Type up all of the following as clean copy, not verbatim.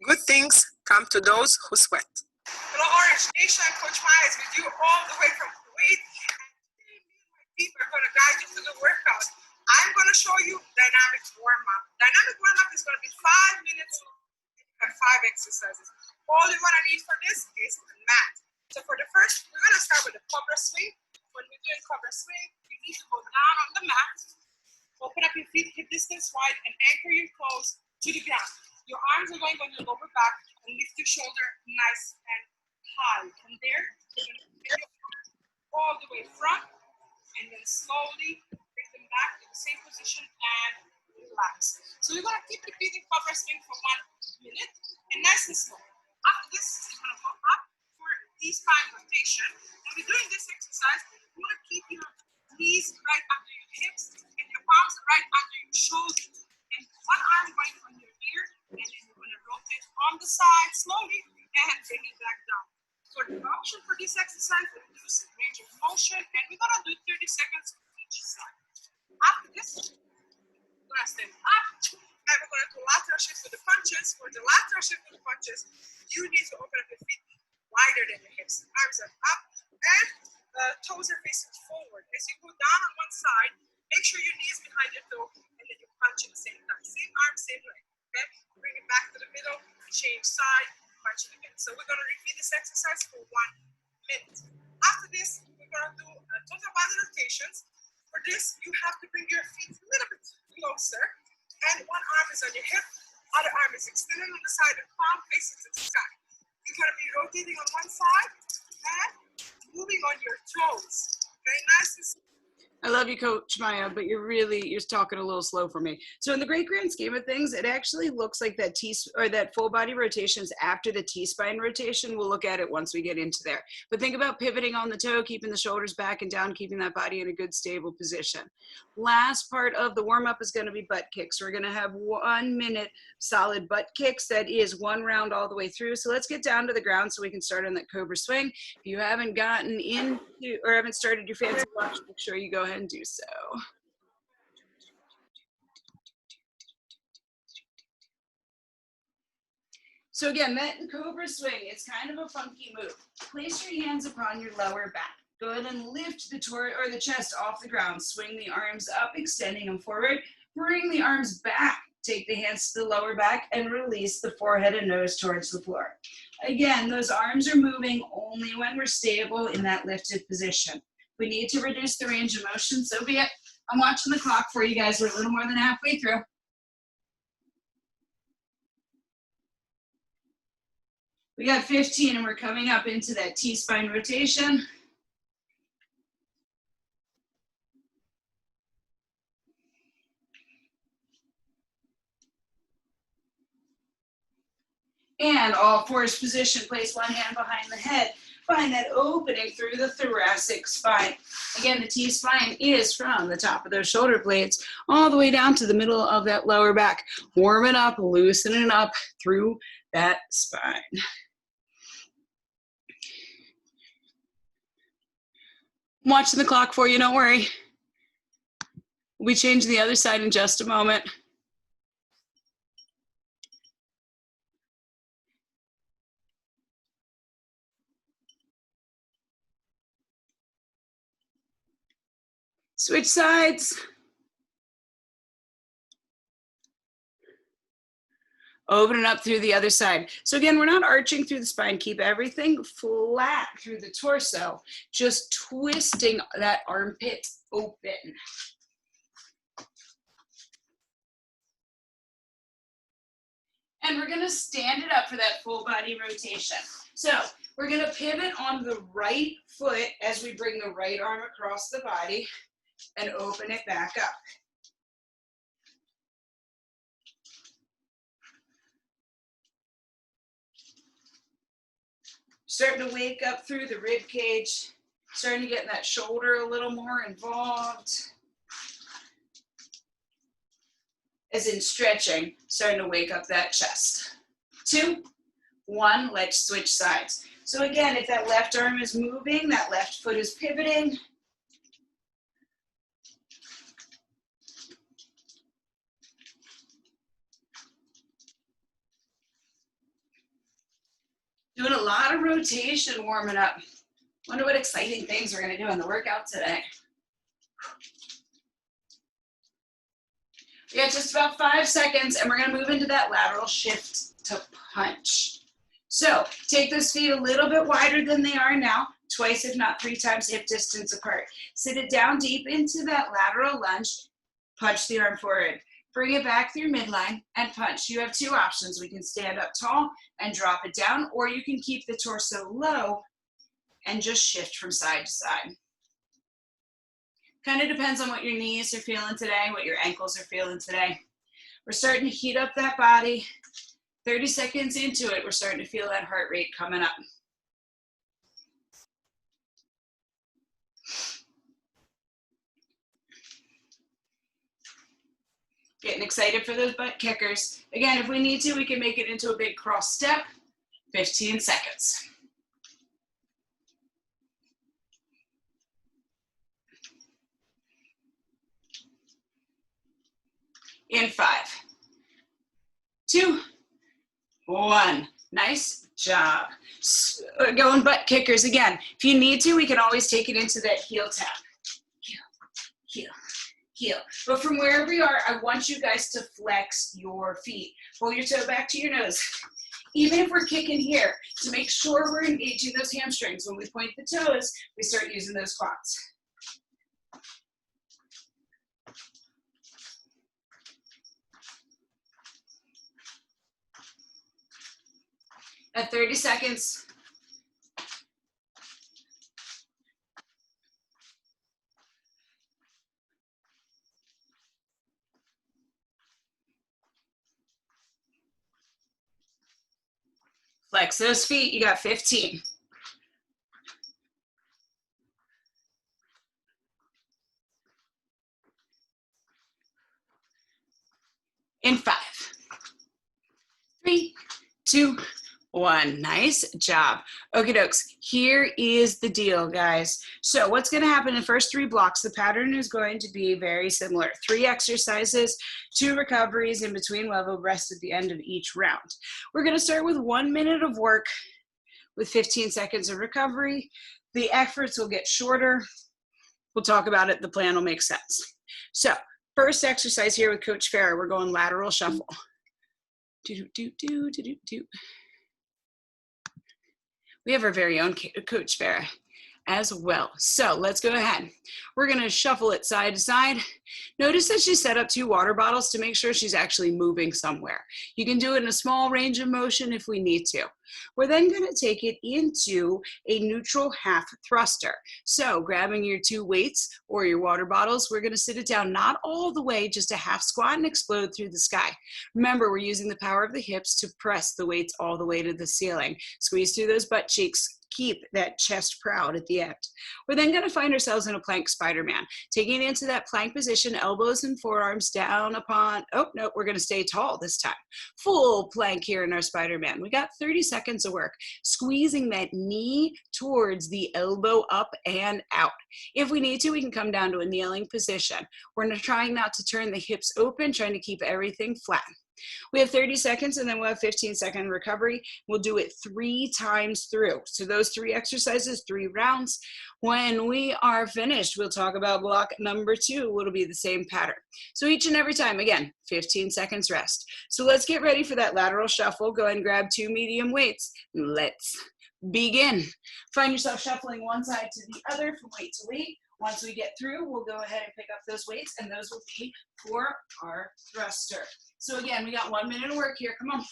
Good things come to those who sweat. Hello, Orange Nation. Coach Maya is with you all the way from Kuwait. And today, me and my team are going to guide you through the workout. I'm going to show you dynamic warm-up. Dynamic warm-up is going to be 5 minutes and you have 5 exercises. All you're going to need for this is a mat. So for the first, we're going to start with a cobra swing. When we're doing cobra swing, you need to go down on the mat, open up your feet hip distance wide, and anchor your toes to the ground. Your arms are going on your lower back and lift your shoulder nice and high. From there, you're going to bring your arms all the way front and then slowly bring them back to the same position and relax. So you're going to keep repeating cobra swing for 1 minute and nice and slow. After this, you're going to go up for D-spine rotation. When we're doing this exercise, you want to keep your knees right under your hips and your palms right under your shoulders. And one arm going on your ear, and then you're going to rotate on the side slowly and bring it back down. For the option for this exercise, reduce range of motion, and we're going to do 30 seconds on each side. After this, we're going to stand up, and we're going to do lateral shift with the punches. For the lateral shift with the punches, you need to open up your feet wider than your hips. Arms are up, and toes are facing forward. As you go down on one side, make sure your knees behind your toe, and then you punch at the same time. Same arm, same leg. Okay? Bring it back to the middle, change side, punch it again. So we're going to repeat this exercise for 1 minute. After this, we're going to do total body rotations. For this, you have to bring your feet a little bit closer, and one arm is on your hip, other arm is extended on the side, and palm faces to the sky. You're going to be rotating on one side and moving on your toes. Very nice and slow. I love you, Coach Maya, but you're talking a little slow for me. So in the great grand scheme of things, it actually looks like that full body rotations after the T-spine rotation. We'll look at it once we get into there. But think about pivoting on the toe, keeping the shoulders back and down, keeping that body in a good stable position. Last part of the warm-up is going to be butt kicks. We're going to have 1 minute solid butt kicks. That is 1 round all the way through. So let's get down to the ground so we can start on that cobra swing. If you haven't gotten into or haven't started your fancy watch, make sure you go ahead and do so. So again, that cobra swing, it's kind of a funky move. Place your hands upon your lower back. Go ahead and lift the chest off the ground. Swing the arms up, extending them forward. Bring the arms back. Take the hands to the lower back and release the forehead and nose towards the floor. Again, those arms are moving only when we're stable in that lifted position. We need to reduce the range of motion, so be it. I'm watching the clock for you guys. We're a little more than halfway through. We got 15 and we're coming up into that T-spine rotation. And all fours position, place one hand behind the head. Find that opening through the thoracic spine. Again, the T-spine is from the top of those shoulder blades all the way down to the middle of that lower back. Warm it up, loosen it up through that spine. I'm watching the clock for you, don't worry. We'll be changing the other side in just a moment. Switch sides. Open it up through the other side. So again, we're not arching through the spine. Keep everything flat through the torso, just twisting that armpit open. And we're gonna stand it up for that full body rotation. So we're gonna pivot on the right foot as we bring the right arm across the body and open it back up. Starting to wake up through the rib cage, starting to get that shoulder a little more involved. As in stretching, starting to wake up that chest. 2, 1, let's switch sides. So again, if that left arm is moving, that left foot is pivoting. a lot of rotation warming up. Wonder what exciting things we're gonna do in the workout today. We got just about 5 seconds and we're gonna move into that lateral shift to punch. So take those feet a little bit wider than they are now, twice if not 3 times hip distance apart. Sit it down deep into that lateral lunge, punch the arm forward. Bring it back through midline and punch. You have 2 options. We can stand up tall and drop it down, or you can keep the torso low and just shift from side to side. Kind of depends on what your knees are feeling today, what your ankles are feeling today. We're starting to heat up that body. 30 seconds into it, we're starting to feel that heart rate coming up. Getting excited for those butt kickers. Again, if we need to, we can make it into a big cross step. 15 seconds. In 5, 2, 1. Nice job. Going butt kickers again. If you need to, we can always take it into that heel tap. Heel, heel, heel. But from wherever we are, I want you guys to flex your feet. Pull your toe back to your nose. Even if we're kicking here, to make sure we're engaging those hamstrings. When we point the toes, we start using those quads. At 30 seconds. Flex those feet, you got 15. In 5, 3, 2, 1. Nice job. Okie dokes. Here is the deal, guys. So what's going to happen in the first 3 blocks, the pattern is going to be very similar. 3 exercises, 2 recoveries in between. We'll have a rest at the end of each round. We're going to start with 1 minute of work with 15 seconds of recovery. The efforts will get shorter. We'll talk about it. The plan will make sense. So first exercise here with Coach Farah, we're going lateral shuffle. Do-do-do-do-do-do-do. We have our very own Coach Farah as well. So let's go ahead. We're going to shuffle it side to side. Notice that she set up 2 water bottles to make sure she's actually moving somewhere. You can do it in a small range of motion if we need to. We're then going to take it into a neutral half thruster. So grabbing your 2 weights or your water bottles, we're going to sit it down not all the way, just a half squat and explode through the sky. Remember, we're using the power of the hips to press the weights all the way to the ceiling. Squeeze through those butt cheeks. Keep that chest proud at the end. We're then going to find ourselves in a plank Spider-Man. Taking it into that plank position, elbows and forearms down upon, oh no, we're going to stay tall this time. Full plank here in our Spider-Man. We got 30 seconds of work. Squeezing that knee towards the elbow up and out. If we need to, we can come down to a kneeling position. We're trying not to turn the hips open, trying to keep everything flat. We have 30 seconds and then we'll have 15-second recovery. We'll do it 3 times through. So those 3 exercises, 3 rounds. When we are finished, we'll talk about block number 2. It'll be the same pattern. So each and every time, again, 15 seconds rest. So let's get ready for that lateral shuffle. Go ahead and grab 2 medium weights. Let's begin. Find yourself shuffling one side to the other from weight to weight. Once we get through, we'll go ahead and pick up those weights, and those will be for our thruster. So again, we got 1 minute of work here. Come on.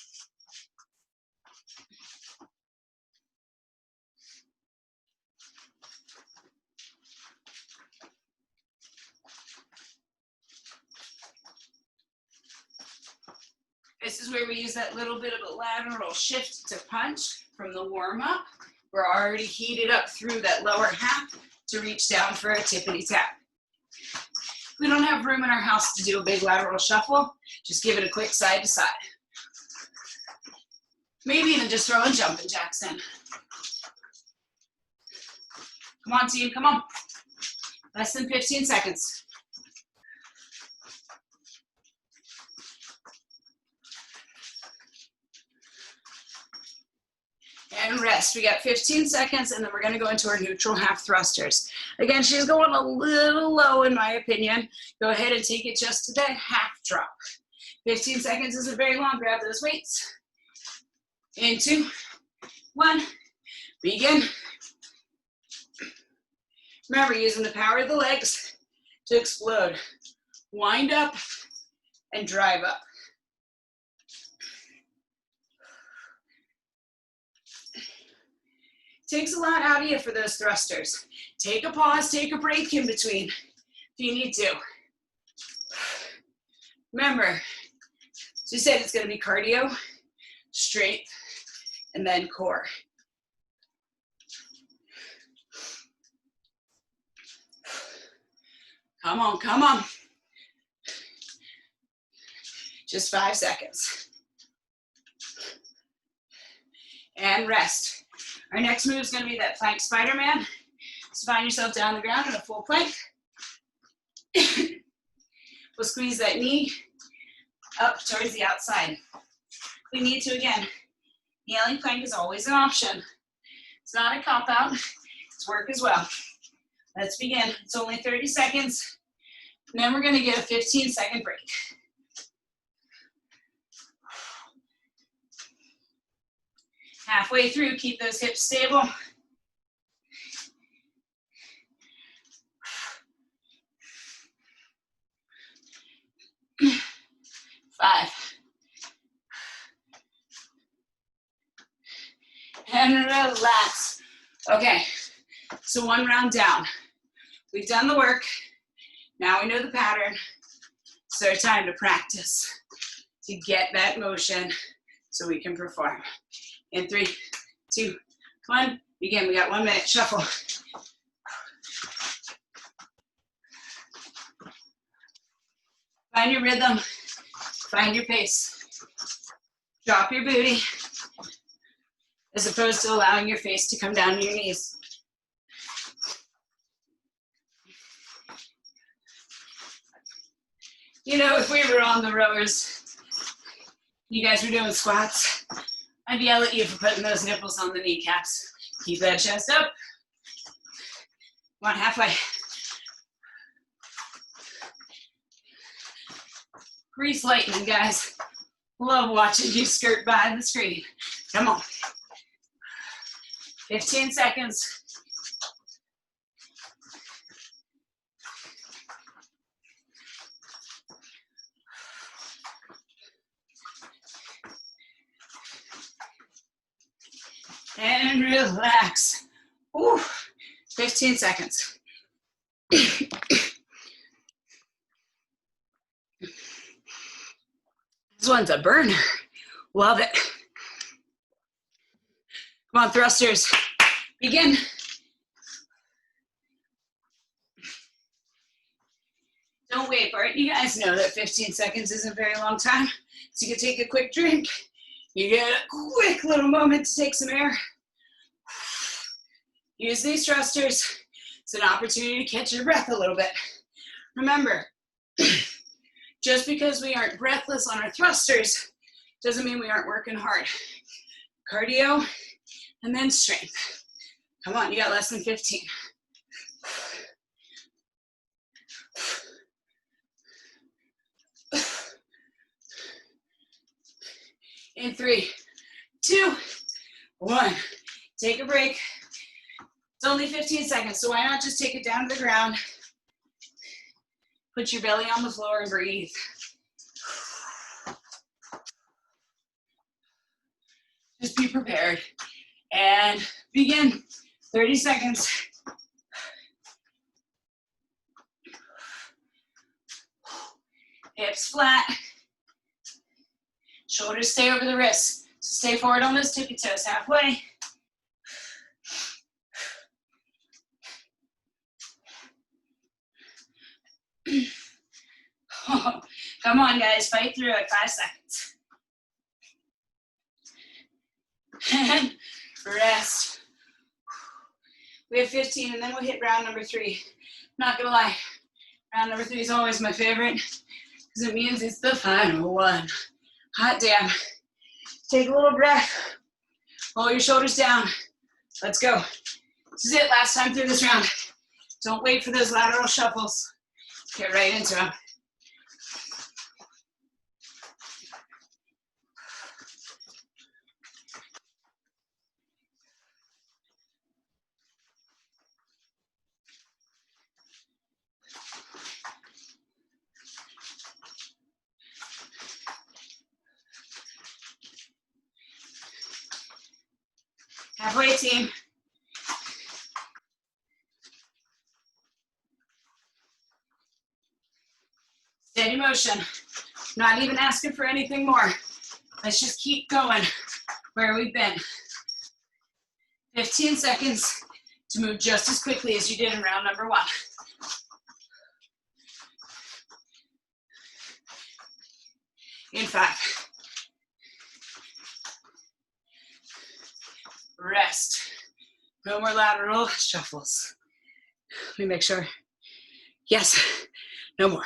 This is where we use that little bit of a lateral shift to punch from the warm-up. We're already heated up through that lower half to reach down for a tippity tap. We don't have room in our house to do a big lateral shuffle. Just give it a quick side to side. Maybe even just throw in jumping jacks in. Come on, team, come on. Less than 15 seconds. and rest. We got 15 seconds, and then we're gonna go into our neutral half thrusters. Again, she's going a little low in my opinion. Go ahead and take it just to that half drop. 15 seconds isn't very long. Grab those weights. In 2, 1, begin. Remember, using the power of the legs to explode. Wind up and drive up. Takes a lot out of you for those thrusters. Take a pause, take a break in between if you need to. Remember, as we said, it's going to be cardio, strength, and then core. Come on, come on. Just 5 seconds. And rest. Our next move is going to be that plank Spider-Man. So find yourself down the ground in a full plank. We'll squeeze that knee up towards the outside. If we need to, again, kneeling plank is always an option. It's not a cop-out. It's work as well. Let's begin. It's only 30 seconds. And then we're going to get a 15-second break. Halfway through, keep those hips stable. 5. And relax. Okay, so 1 round down. We've done the work. Now we know the pattern. So it's time to practice to get that motion so we can perform. In 3, 2, 1, begin. We got 1 minute, shuffle. Find your rhythm, find your pace. Drop your booty, as opposed to allowing your face to come down to your knees. You know, if we were on the rowers, you guys were doing squats, I'd yell at you for putting those nipples on the kneecaps. Keep that chest up. Come on, halfway. Grease lightning, guys. Love watching you skirt by the screen. Come on. 15 seconds. And relax. Ooh, 15 seconds. This one's a burner. Love it. Come on, thrusters. Begin. Don't wait for it. You guys know that 15 seconds isn't a very long time. So you can take a quick drink. You get a quick little moment to take some air. Use these thrusters. It's an opportunity to catch your breath a little bit. Remember, just because we aren't breathless on our thrusters doesn't mean we aren't working hard. Cardio and then strength. Come on, you got less than 15. In 3, 2, 1. Take a break. It's only 15 seconds, so why not just take it down to the ground? Put your belly on the floor and breathe. Just be prepared. And begin. 30 seconds. Hips flat. Shoulders stay over the wrists. So stay forward on those tippy toes halfway. Oh, come on, guys, fight through it. 5 seconds. And rest. We have 15, and then we'll hit round number 3. Not gonna lie, round number 3 is always my favorite because it means it's the final one. Hot damn. Take a little breath. Pull your shoulders down. Let's go. This is it, last time through this round. Don't wait for those lateral shuffles. Get right into them. Halfway, team. Steady motion. Not even asking for anything more. Let's just keep going where we've been. 15 seconds to move just as quickly as you did in round number 1. In 5. Rest. No more lateral shuffles. Let me make sure. Yes, no more.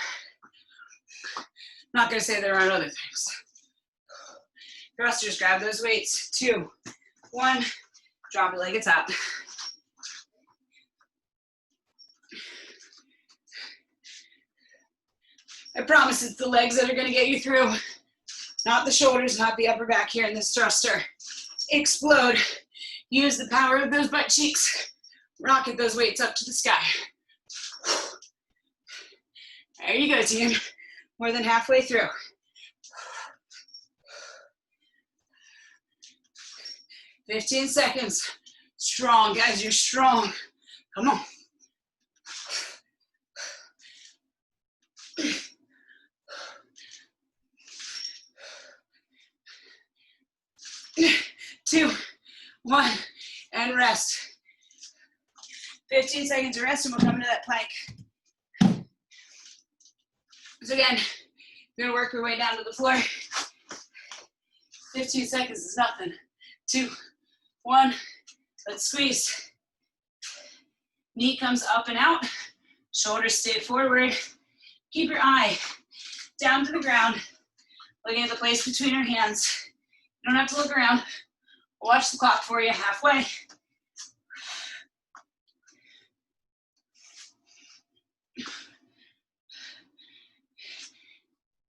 Not gonna say there aren't other things. Thrusters, grab those weights. 2, 1, drop it like it's hot. I promise it's the legs that are gonna get you through, not the shoulders, not the upper back here in this thruster. Explode. Use the power of those butt cheeks. Rocket those weights up to the sky. There you go, team. More than halfway through. "15 seconds. Strong, guys, you're strong. Come on. Two, 1, and rest. 15 seconds of rest and we'll come into that plank. So again, you're gonna work your way down to the floor. 15 seconds is nothing. 2, 1, let's squeeze. Knee comes up and out, shoulders stay forward. Keep your eye down to the ground, looking at the place between your hands. You don't have to look around. Watch the clock for you halfway.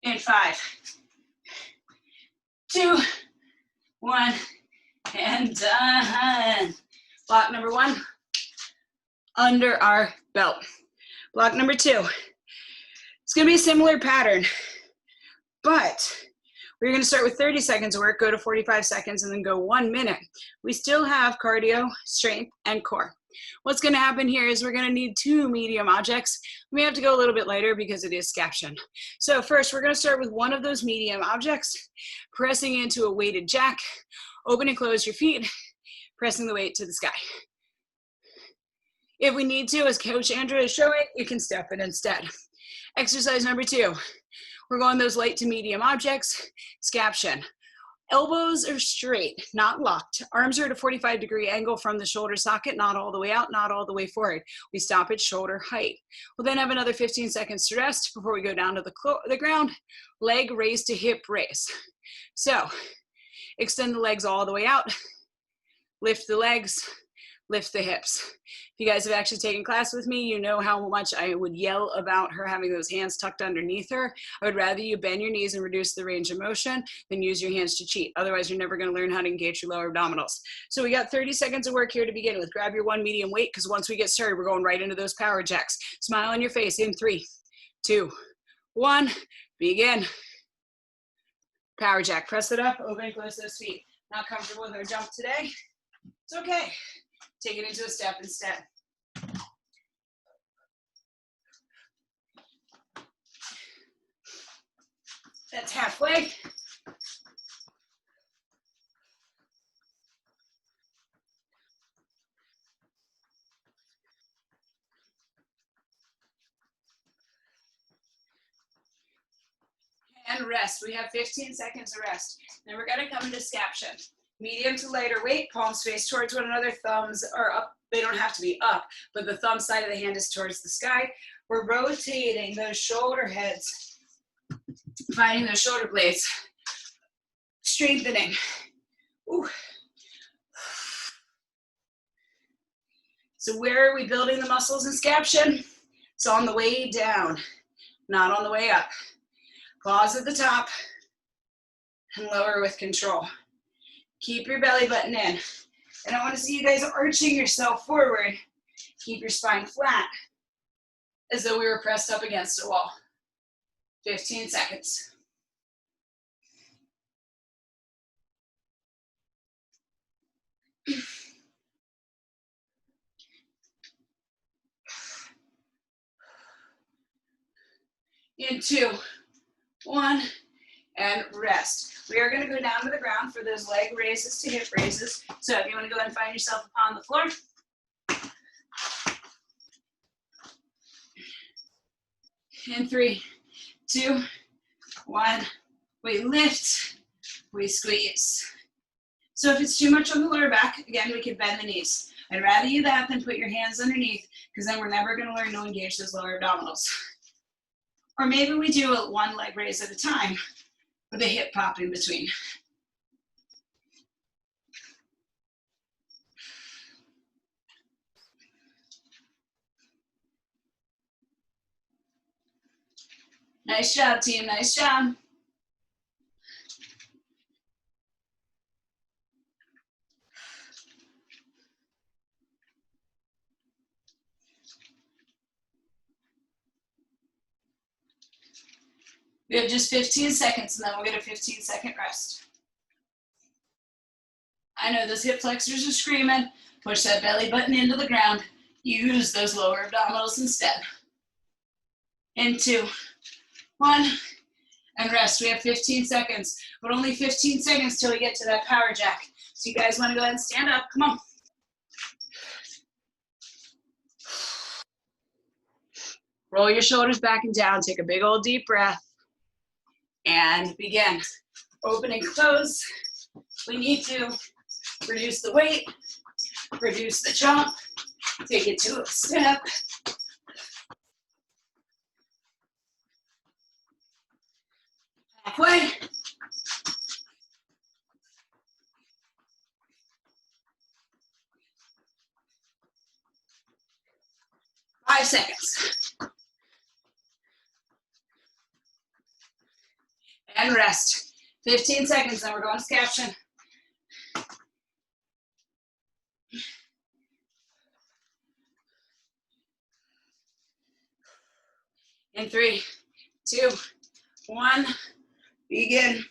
In 5, 2, 1, and done. Block number 1, under our belt. Block number 2, it's gonna be a similar pattern, but we're gonna start with 30 seconds of work, go to 45 seconds, and then go 1 minute. We still have cardio, strength, and core. What's gonna happen here is we're gonna need 2 medium objects. We may have to go a little bit lighter because it is scaption. So first, we're gonna start with one of those medium objects, pressing into a weighted jack. Open and close your feet, pressing the weight to the sky. If we need to, as Coach Andrew is showing, you can step it instead. Exercise number 2, we're going those light to medium objects, scaption. Elbows are straight, not locked. Arms are at a 45-degree angle from the shoulder socket, not all the way out, not all the way forward. We stop at shoulder height. We'll then have another 15 seconds to rest before we go down to the ground. Leg raise to hip raise. So extend the legs all the way out, lift the legs, lift the hips. If you guys have actually taken class with me, you know how much I would yell about her having those hands tucked underneath her. I would rather you bend your knees and reduce the range of motion than use your hands to cheat. Otherwise, you're never gonna learn how to engage your lower abdominals. So we got 30 seconds of work here to begin with. Grab your 1 medium weight, because once we get started, we're going right into those power jacks. Smile on your face in 3, 2, 1, begin. Power jack, press it up, open and close those feet. Not comfortable with our jump today? It's okay. Take it into a step instead. That's halfway. And rest. We have 15 seconds of rest. Then we're gonna come into scaption. Medium to lighter weight, palms face towards one another, thumbs are up. They don't have to be up, but the thumb side of the hand is towards the sky. We're rotating those shoulder heads, finding those shoulder blades, strengthening. Ooh. So where are we building the muscles in scaption? It's on the way down, not on the way up. Pause at the top and lower with control. Keep your belly button in. And I want to see you guys arching yourself forward. Keep your spine flat, as though we were pressed up against a wall. 15 seconds. In 2, 1, and rest. We are going to go down to the ground for those leg raises to hip raises. So if you want to go ahead and find yourself upon the floor. In 3, 2, 1, we lift, we squeeze. So if it's too much on the lower back, again, we can bend the knees. I'd rather you that than put your hands underneath, because then we're never going to learn to engage those lower abdominals. Or maybe we do it one leg raise at a time with a hip pop in between. Nice job, team, nice job. We have just 15 seconds and then we'll get a 15-second rest. I know those hip flexors are screaming. Push that belly button into the ground. Use those lower abdominals instead. In 2, 1, and rest. We have 15 seconds, but only 15 seconds till we get to that power jack. So you guys want to go ahead and stand up. Come on. Roll your shoulders back and down. Take a big old deep breath. And begin. Open and close. We need to reduce the weight, reduce the jump, take it to a step. Halfway. Five seconds. And rest. 15 seconds, then we're going to scaption. In 3, 2, 1, begin.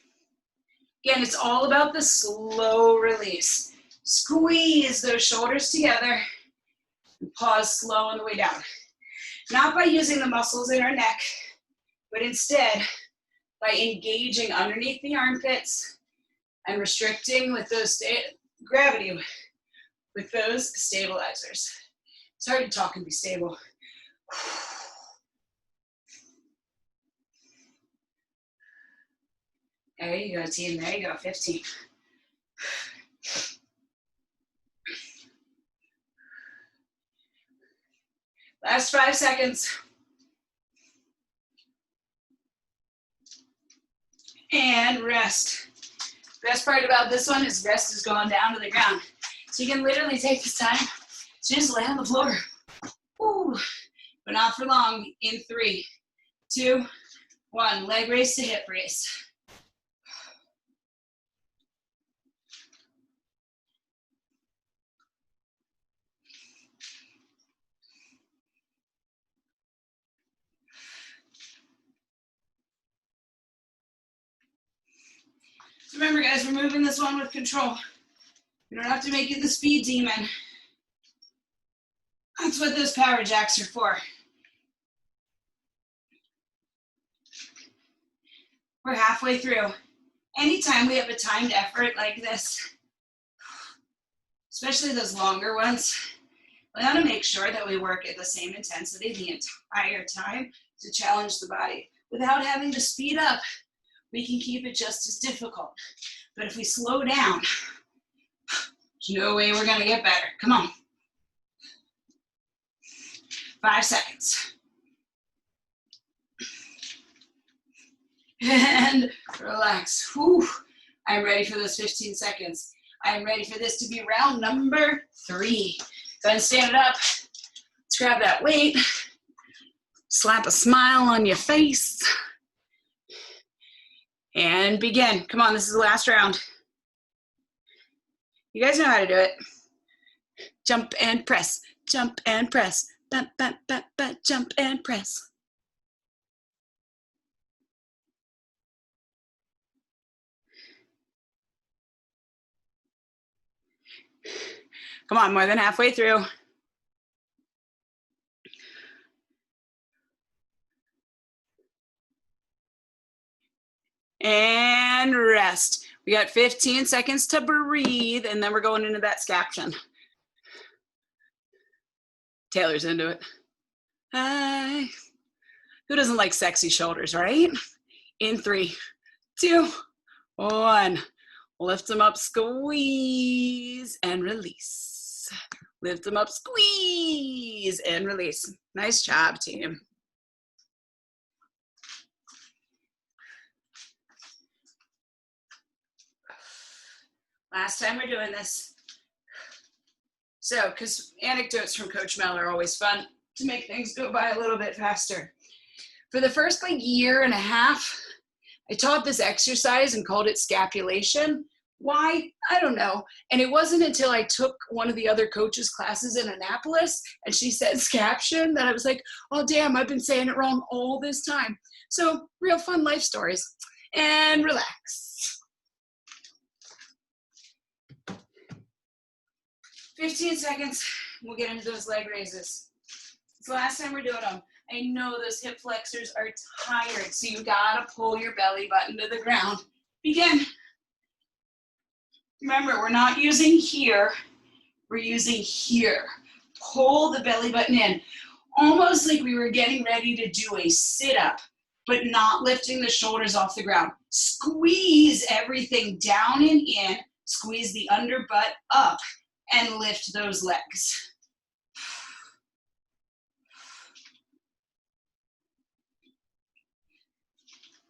Again, it's all about the slow release. Squeeze those shoulders together and pause slow on the way down. Not by using the muscles in our neck, but instead by engaging underneath the armpits and restricting with those gravity with those stabilizers. It's hard to talk and be stable. There you go, team. There you go. 15. Last 5 seconds. And rest. Best part about this one is rest is going down to the ground. So you can literally take this time to just lay on the floor. Ooh, but not for long. In 3, 2, 1. Leg raise to hip raise. Remember, guys, we're moving this one with control. You don't have to make it the speed demon. That's what those power jacks are for. We're halfway through. Anytime we have a timed effort like this, especially those longer ones, we want to make sure that we work at the same intensity the entire time to challenge the body. Without having to speed up, we can keep it just as difficult. But if we slow down, there's no way we're gonna get better. Come on. 5 seconds. And relax. Whew. I'm ready for those 15 seconds. I'm ready for this to be round number 3. Go ahead and stand it up. Let's grab that weight. Slap a smile on your face. And begin. Come on, this is the last round. You guys know how to do it. Jump and press, jump and press, jump and press. Come on, more than halfway through. And rest. We got 15 seconds to breathe, and then we're going into that scaption. Taylor's into it. Hi. Who doesn't like sexy shoulders, right? In 3, 2, 1. Lift them up, squeeze, and release. Lift them up, squeeze, and release. Nice job, team. Last time we're doing this. So, because anecdotes from Coach Mel are always fun to make things go by a little bit faster. For the first year and a half, I taught this exercise and called it scapulation. Why? I don't know. And it wasn't until I took one of the other coaches' classes in Annapolis and she said scaption that I was like, oh damn, I've been saying it wrong all this time. So real fun life stories. And relax. 15 seconds, we'll get into those leg raises. It's the last time we're doing them. I know those hip flexors are tired, so you gotta pull your belly button to the ground. Begin. Remember, we're not using here, we're using here. Pull the belly button in. Almost like we were getting ready to do a sit-up, but not lifting the shoulders off the ground. Squeeze everything down and in, squeeze the under butt up, and lift those legs.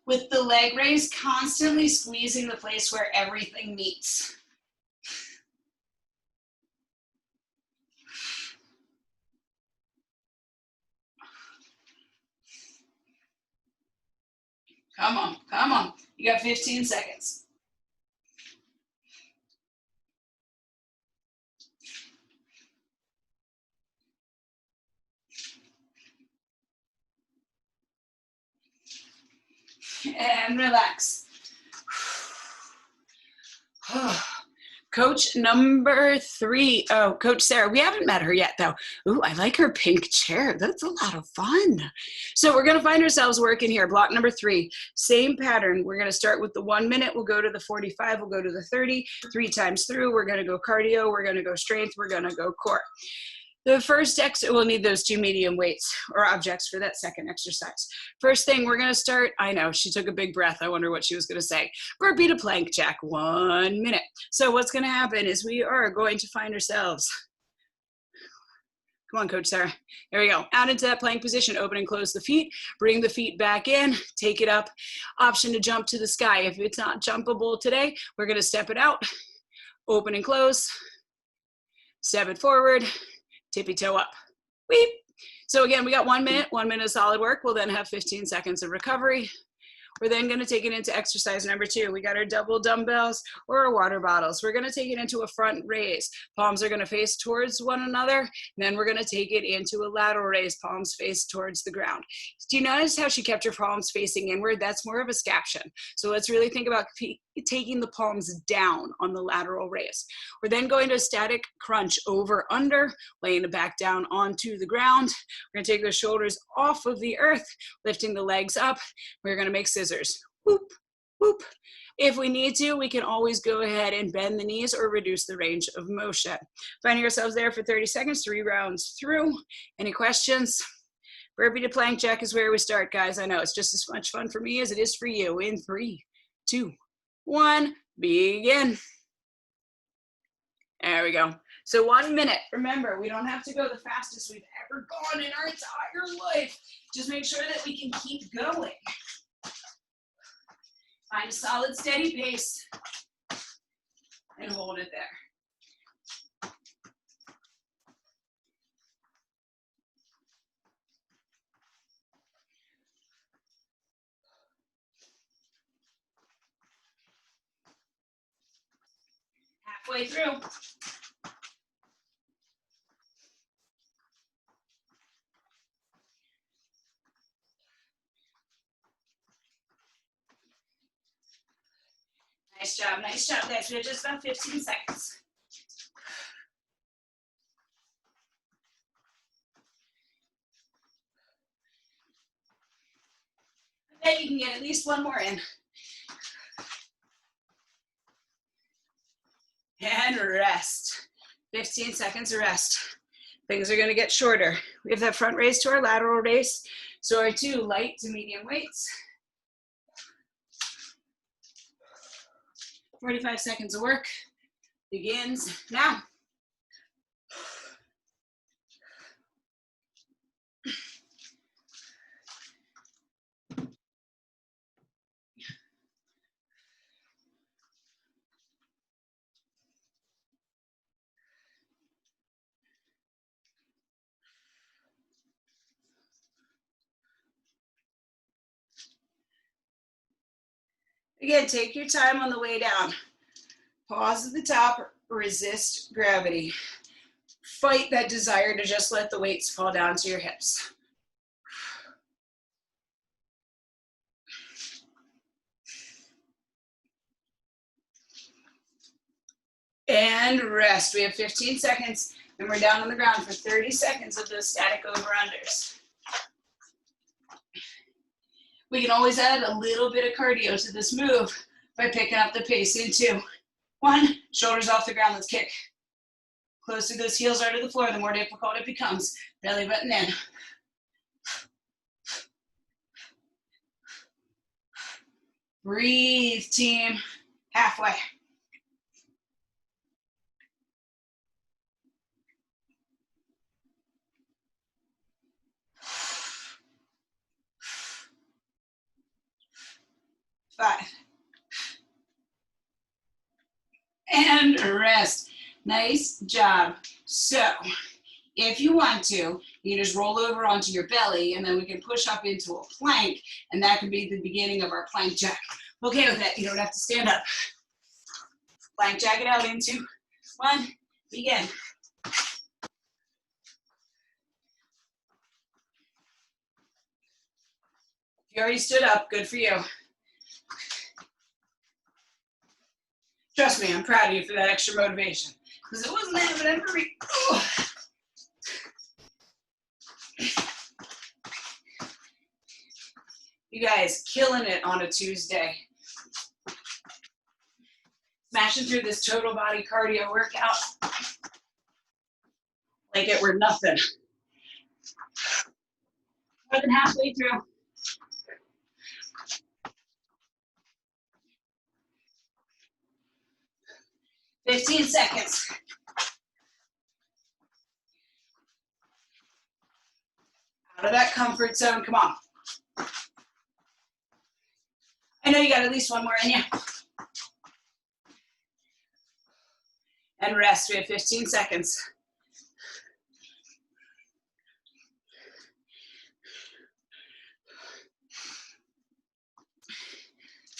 With the leg raise, constantly squeezing the place where everything meets. Come on, come on. You got 15 seconds. And relax. Coach number 3. Oh, Coach Sarah. We haven't met her yet, though. Ooh, I like her pink chair. That's a lot of fun. So we're going to find ourselves working here. Block number 3. Same pattern. We're going to start with the 1 minute. We'll go to the 45. We'll go to the 30. 3 times through. We're going to go cardio. We're going to go strength. We're going to go core. The first we'll need those 2 medium weights or objects for that second exercise. First thing, we're gonna start, I know, she took a big breath. I wonder what she was gonna say. Burpee to plank jack, 1 minute. So what's gonna happen is we are going to find ourselves, come on, Coach Sarah. There we go. Out into that plank position, open and close the feet, bring the feet back in, take it up. Option to jump to the sky. If it's not jumpable today, we're gonna step it out, open and close, step it forward, tippy toe up. Weep. So again, we got 1 minute, 1 minute of solid work. We'll then have 15 seconds of recovery. We're then going to take it into exercise number 2. We got our double dumbbells or our water bottles. We're going to take it into a front raise. Palms are going to face towards one another. And then we're going to take it into a lateral raise. Palms face towards the ground. Do you notice how she kept her palms facing inward? That's more of a scaption. So let's really think about taking the palms down on the lateral raise. We're then going to a static crunch over under, laying it back down onto the ground. We're going to take the shoulders off of the earth, lifting the legs up. We're going to make scissors. Whoop, whoop. If we need to, we can always go ahead and bend the knees or reduce the range of motion. Finding ourselves there for 30 seconds, 3 rounds through. Any questions? Burpee to plank jack is where we start, guys. I know it's just as much fun for me as it is for you. In 3, 2, 1, begin. There we go. So 1 minute. Remember, we don't have to go the fastest we've ever gone in our entire life. Just make sure that we can keep going. Find a solid, steady pace and hold it there. halfway through. Nice job, guys. We have just about 15 seconds. I bet you can get at least one more in. And rest. 15 seconds of rest. Things are gonna get shorter. We have that front raise to our lateral raise. So our 2 light to medium weights. 45 seconds of work begins now. Again, take your time on the way down. Pause at the top, resist gravity. Fight that desire to just let the weights fall down to your hips. And rest. We have 15 seconds, and we're down on the ground for 30 seconds of those static over-unders. We can always add a little bit of cardio to this move by picking up the pace in 2, 1, shoulders off the ground, let's kick. Closer those heels are to the floor, the more difficult it becomes. Belly button in. Breathe, team. Halfway. Five. And rest. Nice job. So, if you want to, you just roll over onto your belly and then we can push up into a plank and that could be the beginning of our plank jack. Okay with that, you don't have to stand up. Plank jack it out in 2, 1, begin. If you already stood up, good for you. Trust me, I'm proud of you for that extra motivation. Because it wasn't happening for me. Oh. You guys, killing it on a Tuesday. Smashing through this total body cardio workout like it were nothing. More than halfway through. 15 seconds. Out of that comfort zone, come on. I know you got at least one more in you. And rest, we have 15 seconds.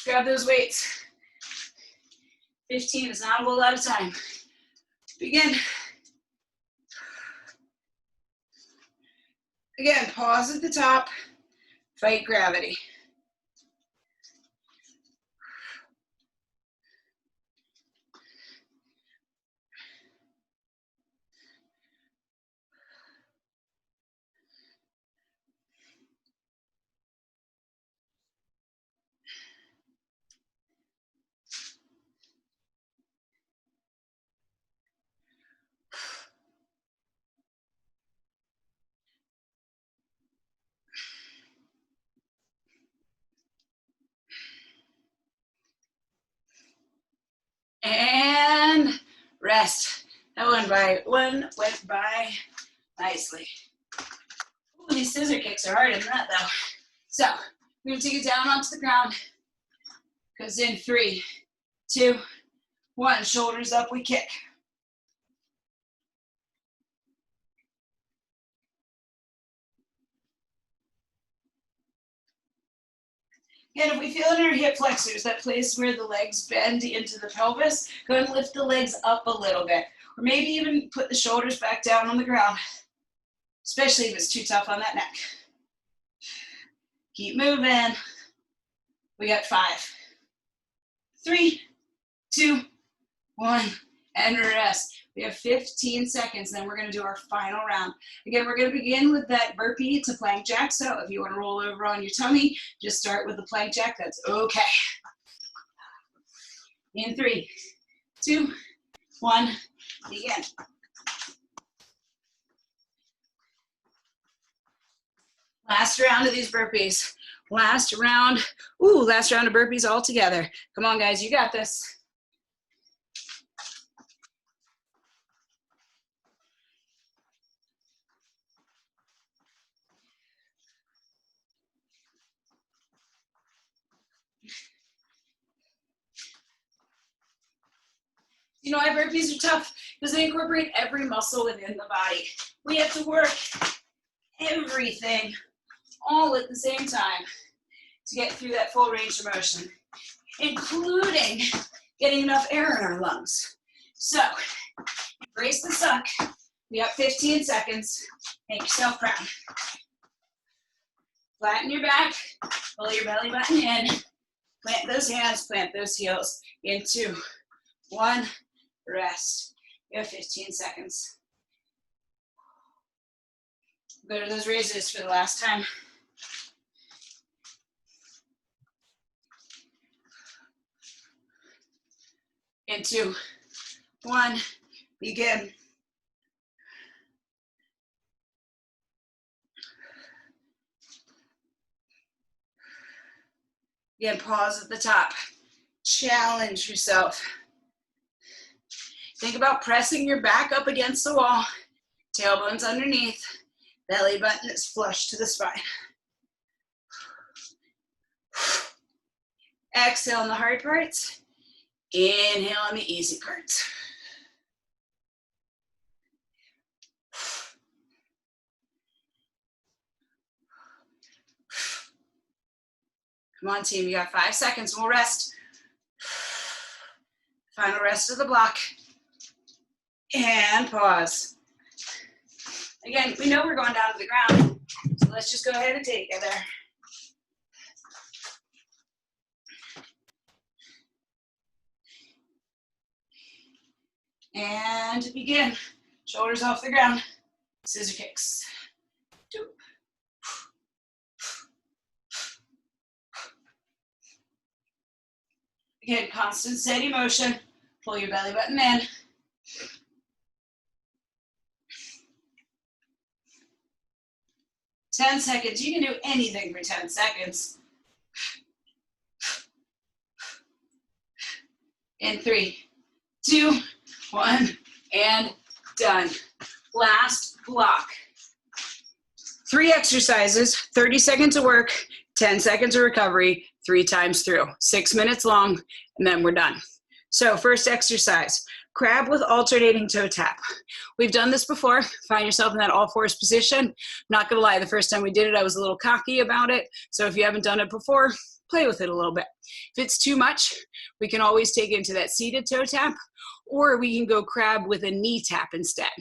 Grab those weights. 15 is not a whole lot of time. Begin. Again, pause at the top, fight gravity. And rest. That went by nicely. Ooh, these scissor kicks are harder than that though. So we're gonna take it down onto the ground. Because in 3, 2, 1, shoulders up, we kick. Again, if we feel in our hip flexors, that place where the legs bend into the pelvis, go ahead and lift the legs up a little bit. Or maybe even put the shoulders back down on the ground, especially if it's too tough on that neck. Keep moving. We got 5, 3, 2, 1, and rest. We have 15 seconds, then we're gonna do our final round. Again, we're gonna begin with that burpee to plank jack, so if you wanna roll over on your tummy, just start with the plank jack, that's okay. In 3, 2, 1, begin. Last round of these burpees. Last round of burpees all together. Come on, guys, you got this. You know why burpees are tough? Because they incorporate every muscle within the body. We have to work everything all at the same time to get through that full range of motion, including getting enough air in our lungs. So, embrace the suck. We got 15 seconds. Make yourself proud. Flatten your back, pull your belly button in, plant those hands, plant those heels. In 2, 1, rest. You have 15 seconds. Go to those raises for the last time. In 2, 1, begin. Again, pause at the top. Challenge yourself. Think about pressing your back up against the wall, tailbones underneath, belly button is flush to the spine. Exhale on the hard parts. Inhale on the easy parts. Come on, team, you got 5 seconds, we'll rest. Final rest of the block. And pause. Again, we know we're going down to the ground, so let's just go ahead and take it there. And begin. Shoulders off the ground. Scissor kicks. 2. Again, constant steady motion. Pull your belly button in. 10 seconds. You can do anything for 10 seconds. In 3, 2, 1, and done. Last block. 3 exercises, 30 seconds of work, 10 seconds of recovery, 3 times through. 6 minutes long, and then we're done. So first exercise, crab with alternating toe tap. We've done this before. Find yourself in that all fours position. Not gonna lie, the first time we did it, I was a little cocky about it. So if you haven't done it before, play with it a little bit. If it's too much, we can always take it into that seated toe tap, or we can go crab with a knee tap instead.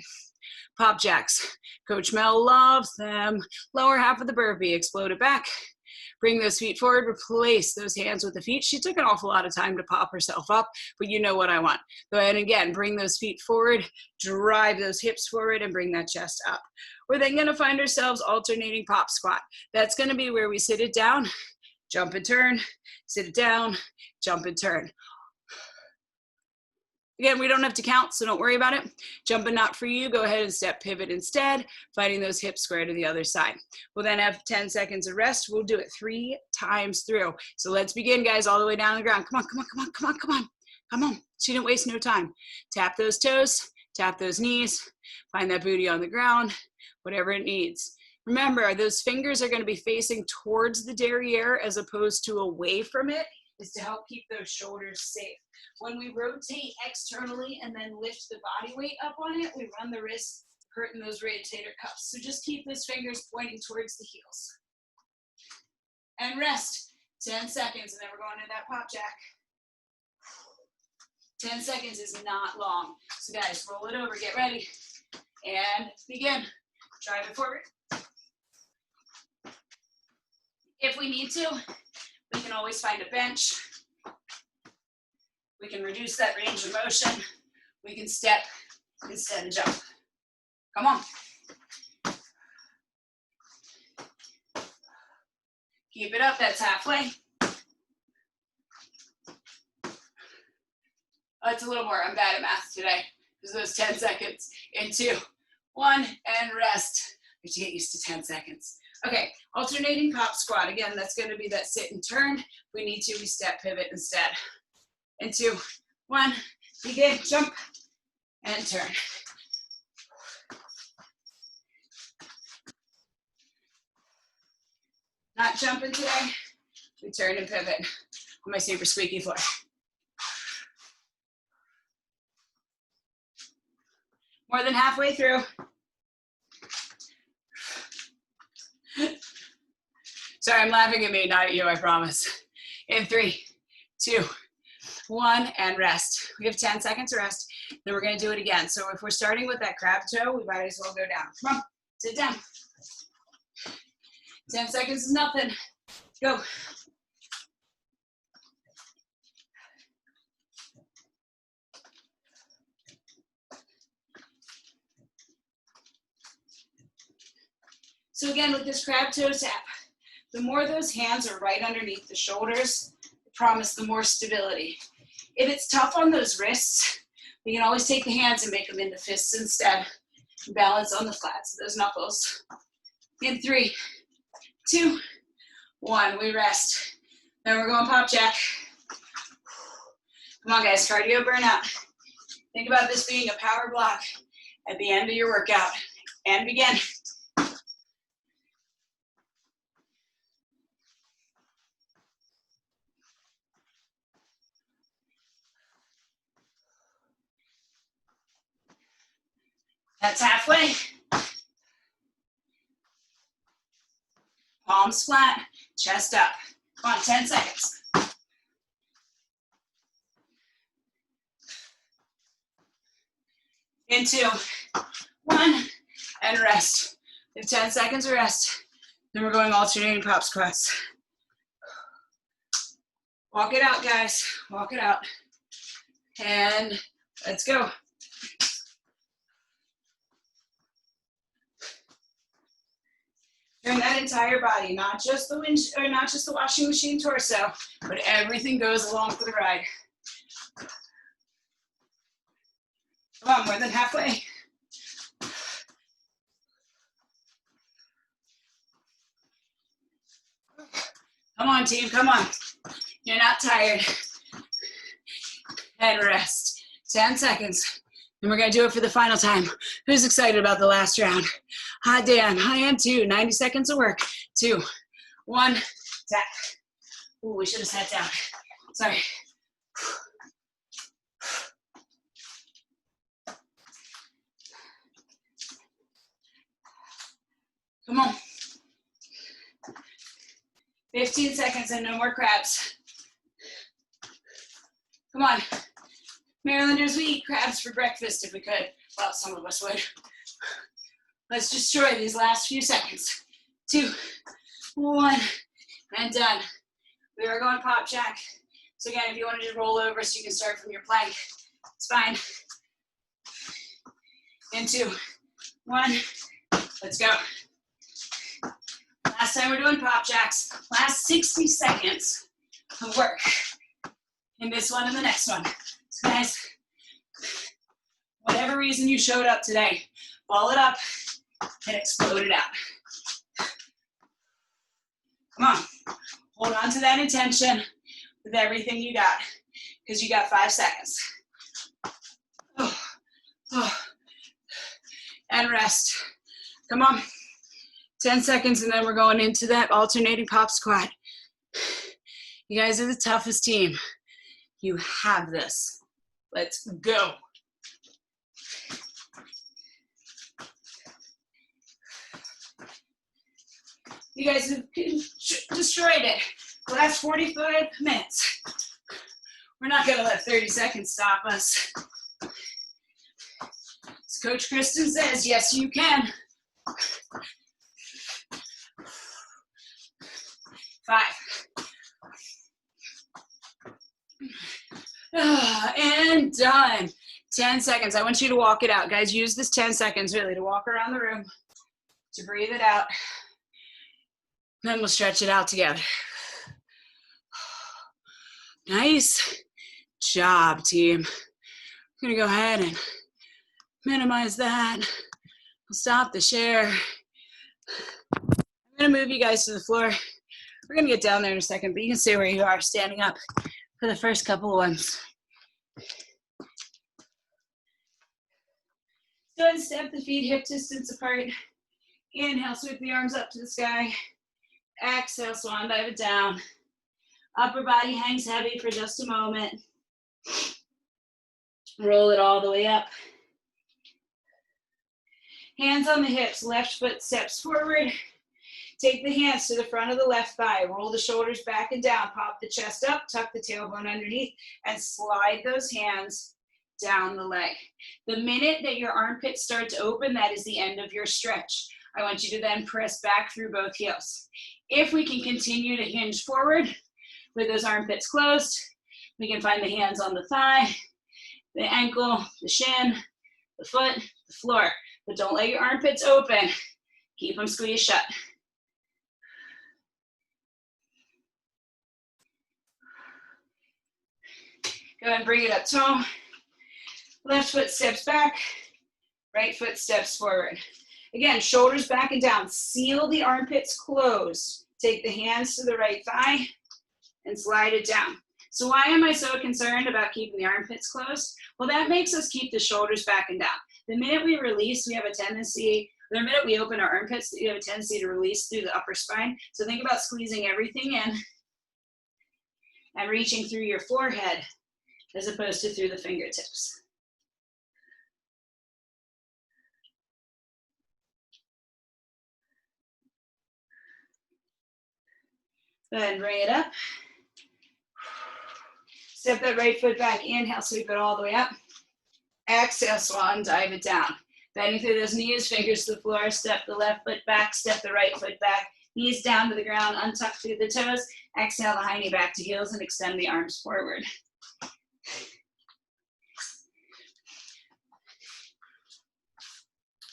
Pop jacks. Coach Mel loves them. Lower half of the burpee, explode it back. Bring those feet forward, replace those hands with the feet. She took an awful lot of time to pop herself up, but you know what I want. Go ahead and again, bring those feet forward, drive those hips forward, and bring that chest up. We're then gonna find ourselves alternating pop squat. That's gonna be where we sit it down, jump and turn, sit it down, jump and turn. Again, we don't have to count, so don't worry about it. Jumping not for you, go ahead and step pivot instead, finding those hips square to the other side. We'll then have 10 seconds of rest. We'll do it 3 times through. So let's begin, guys, all the way down the ground. Come on, come on, come on, come on, come on. Come on, student waste no time. Tap those toes, tap those knees, find that booty on the ground, whatever it needs. Remember, those fingers are gonna be facing towards the derriere as opposed to away from it, is to help keep those shoulders safe. When we rotate externally and then lift the body weight up on it, we run the risk hurting those rotator cuffs. So just keep those fingers pointing towards the heels. And rest. 10 seconds, and then we're going to that pop jack. 10 seconds is not long. So guys, roll it over, get ready, and begin. Drive it forward. If we need to, we can always find a bench. We can reduce that range of motion. We can step instead of jump. Come on. Keep it up, that's halfway. Oh, it's a little more, I'm bad at math today. There's those 10 seconds. In 2, 1, and rest. We have to get used to 10 seconds. Okay, alternating pop squat. Again, that's gonna be that sit and turn. If we need to, we step pivot instead. In 2, 1, begin, jump, and turn. Not jumping today, we turn and pivot on my super squeaky floor. More than halfway through. Sorry, I'm laughing at me, not at you, I promise. In 3, 2, 1, and rest. We have 10 seconds to rest, then we're gonna do it again. So if we're starting with that crab toe, we might as well go down. Come on, sit down. 10 seconds is nothing. Go. So again, with this crab toe tap, the more those hands are right underneath the shoulders, I promise the more stability. If it's tough on those wrists, we can always take the hands and make them into fists instead. Balance on the flats of those knuckles. In 3, 2, 1, we rest. Then we're going pop jack. Come on guys, cardio burnout. Think about this being a power block at the end of your workout. And begin. That's halfway. Palms flat, chest up. Come on, 10 seconds. In 2, 1, and rest. We have 10 seconds of rest. Then we're going alternating pop squats. Walk it out, guys. Walk it out. And let's go. Turn that entire body, not just the washing machine torso, but everything goes along for the ride. Come on, more than halfway. Come on, team, come on. You're not tired. And rest. 10 seconds. And we're gonna do it for the final time. Who's excited about the last round? Hi, Dan, I am too. 90 seconds of work. 2, 1, tap. Ooh, we should have sat down. Sorry. Come on. 15 seconds and no more crabs. Come on. Marylanders, we eat crabs for breakfast if we could. Well, some of us would. Let's destroy these last few seconds. 2, 1, and done. We are going pop jack. So again, if you want to just roll over so you can start from your plank, it's fine. In 2, 1, let's go. Last time we're doing pop jacks. Last 60 seconds of work in this one and the next one. So guys, whatever reason you showed up today, ball it up and explode it out. Come on, hold on to that intention with everything you got, because you got 5 seconds. And rest. Come on, 10 seconds, and then we're going into that alternating pop squat. You guys are the toughest team. You have this. Let's go. You guys have destroyed it. Last 45 minutes. We're not gonna let 30 seconds stop us. As Coach Kristen says, yes, you can. 5. And done. 10 seconds. I want you to walk it out. Guys, use this 10 seconds really to walk around the room, to breathe it out. Then we'll stretch it out together. Nice job, team. I'm gonna go ahead and minimize that. We'll stop the share. I'm gonna move you guys to the floor. We're gonna get down there in a second, but you can stay where you are, standing up for the first couple ones. Go ahead and step the feet hip distance apart. Inhale, sweep the arms up to the sky. Exhale, swan dive it down. Upper body hangs heavy for just a moment. Roll it all the way up. Hands on the hips, left foot steps forward. Take the hands to the front of the left thigh. Roll the shoulders back and down. Pop the chest up, tuck the tailbone underneath, and slide those hands down the leg. The minute that your armpits start to open, that is the end of your stretch. I want you to then press back through both heels. If we can continue to hinge forward with those armpits closed, we can find the hands on the thigh, the ankle, the shin, the foot, the floor. But don't let your armpits open. Keep them squeezed shut. Go ahead and bring it up tall. Left foot steps back, right foot steps forward. Again, shoulders back and down. Seal the armpits closed. Take the hands to the right thigh and slide it down. So why am I so concerned about keeping the armpits closed? Well, that makes us keep the shoulders back and down. The minute we release, we have a tendency, the minute we open our armpits, we have a tendency to release through the upper spine. So think about squeezing everything in and reaching through your forehead as opposed to through the fingertips. Go ahead and bring it up. Step that right foot back. Inhale, sweep it all the way up. Exhale, swan, dive it down. Bending through those knees, fingers to the floor. Step the left foot back, step the right foot back. Knees down to the ground, untuck through the toes. Exhale the high knee back to heels and extend the arms forward.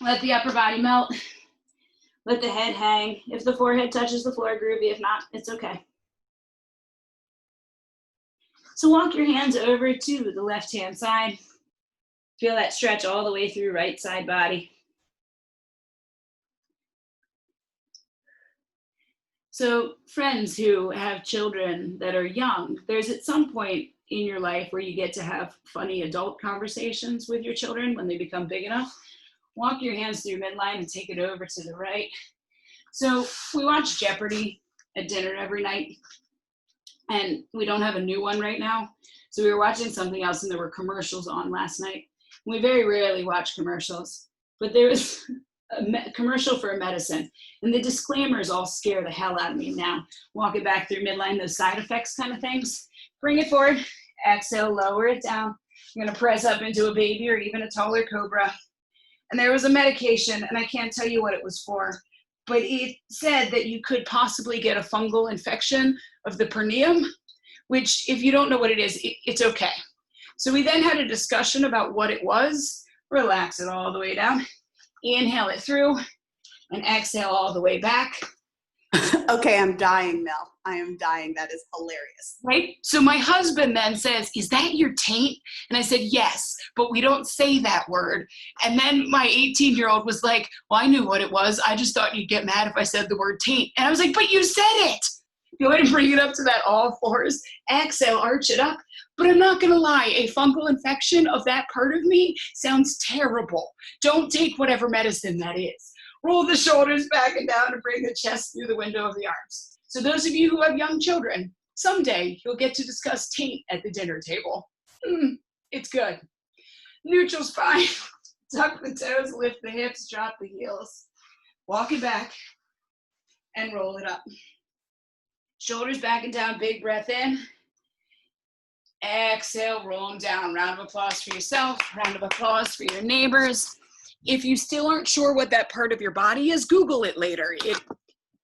Let the upper body melt. Let the head hang. If the forehead touches the floor, groovy. If not, it's okay. So walk your hands over to the left-hand side. Feel that stretch all the way through right side body. So friends who have children that are young, there's at some point in your life where you get to have funny adult conversations with your children when they become big enough. Walk your hands through midline and take it over to the right. So we watch Jeopardy at dinner every night, and we don't have a new one right now. So we were watching something else and there were commercials on last night. We very rarely watch commercials, but there was a commercial for a medicine, and the disclaimers all scare the hell out of me now. Walk it back through midline, those side effects kind of things. Bring it forward, exhale, lower it down. I'm gonna press up into a baby or even a taller cobra. And there was a medication, and I can't tell you what it was for, but it said that you could possibly get a fungal infection of the perineum, which if you don't know what it is, it's okay. So we then had a discussion about what it was. Relax it all the way down. Inhale it through and exhale all the way back. Okay, I'm dying, Mel. I am dying. That is hilarious. Right? So my husband then says, is that your taint? And I said, yes, but we don't say that word. And then my 18-year-old was like, well, I knew what it was. I just thought you'd get mad if I said the word taint. And I was like, but you said it. Go ahead and bring it up to that all fours. Exhale, arch it up. But I'm not going to lie, a fungal infection of that part of me sounds terrible. Don't take whatever medicine that is. Roll the shoulders back and down and bring the chest through the window of the arms. So those of you who have young children, someday you'll get to discuss taint at the dinner table. It's good. Neutral spine. Tuck the toes, lift the hips, drop the heels. Walk it back and roll it up. Shoulders back and down, big breath in. Exhale, roll them down. Round of applause for yourself, round of applause for your neighbors. If you still aren't sure what that part of your body is, Google it later.